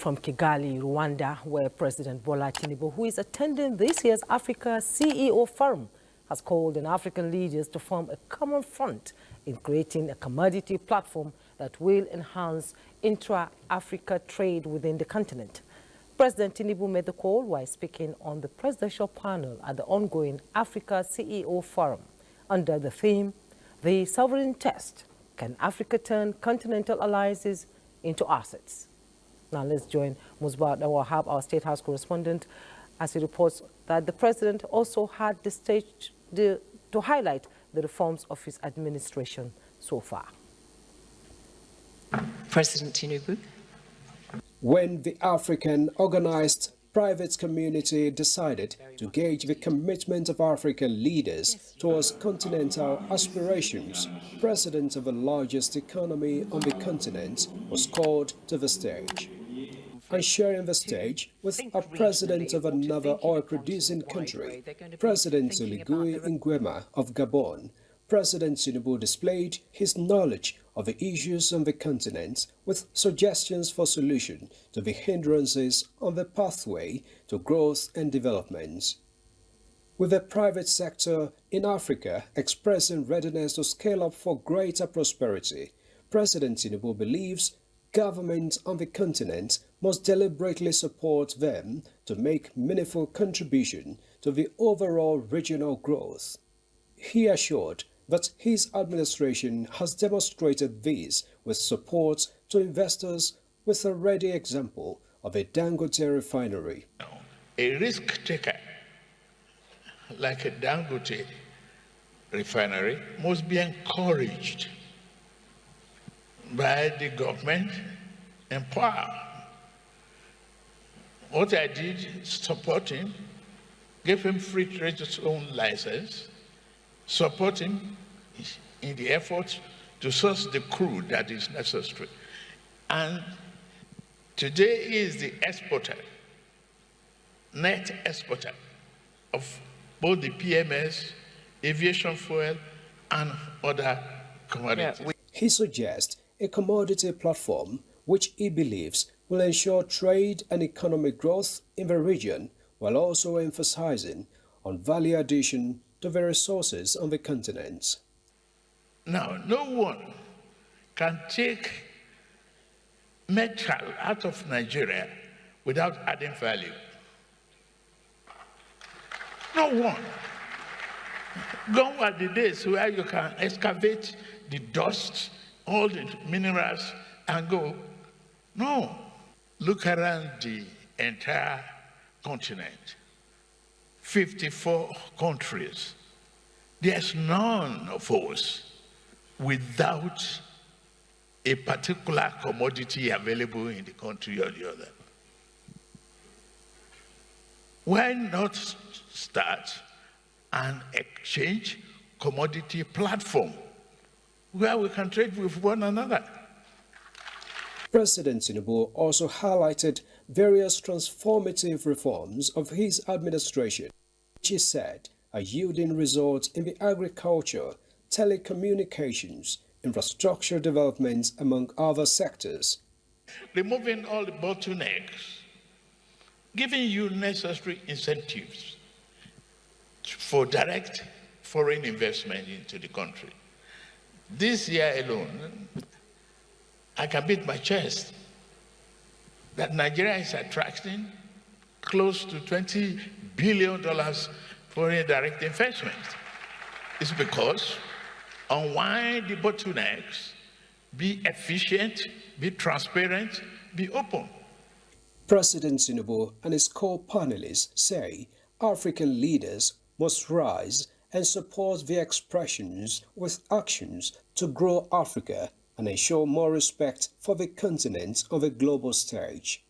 From Kigali, Rwanda, where President Bola Tinubu, who is attending this year's Africa CEO Forum, has called on African leaders to form a common front in creating a commodity platform that will enhance intra-Africa trade within the continent. President Tinubu made the call while speaking on the presidential panel at the ongoing Africa CEO Forum under the theme, "The Sovereign Test: Can Africa Turn Continental Alliances into Assets?" Now let's join Musbat Wahab, our State House correspondent, as he reports that the president also had the stage to highlight the reforms of his administration so far. President Tinubu. When the African organized private community decided to gauge the commitment of African leaders towards continental aspirations, president of the largest economy on the continent was called to the stage. And sharing the stage with a president of another oil-producing country, President Oligui Nguema of Gabon, President Tinubu displayed his knowledge of the issues on the continent with suggestions for solution to the hindrances on the pathway to growth and development. With the private sector in Africa expressing readiness to scale up for greater prosperity, President Tinubu believes government on the continent must deliberately support them to make meaningful contribution to the overall regional growth. He assured that his administration has demonstrated this with support to investors with a ready example of a Dangote refinery. A risk taker like a Dangote refinery must be encouraged by the government and power. What I did, support him, give him free trade zone license, support him in the effort to source the crude that is necessary. And today he is the exporter, net exporter of both the PMS, aviation fuel, and other commodities. He suggests a commodity platform which he believes will ensure trade and economic growth in the region while also emphasizing on value addition to the resources on the continent. Now, no one can take metal out of Nigeria without adding value. No one. Gone are the days where you can excavate the dust, all the minerals, and go. No. Look around the entire continent. 54 countries. There's none of us without a particular commodity available in the country or the other. Why not start an exchange commodity platform where we can trade with one another? President Tinubu also highlighted various transformative reforms of his administration, which he said are yielding results in the agriculture, telecommunications, infrastructure development, among other sectors. Removing all the bottlenecks, giving you necessary incentives for direct foreign investment into the country. This year alone, I can beat my chest that Nigeria is attracting close to $20 billion foreign direct investment. It's because unwind the bottlenecks, be efficient, be transparent, be open. President Tinubu and his co-panelists say African leaders must rise and support their expressions with actions to grow Africa and ensure more respect for the continent on the global stage.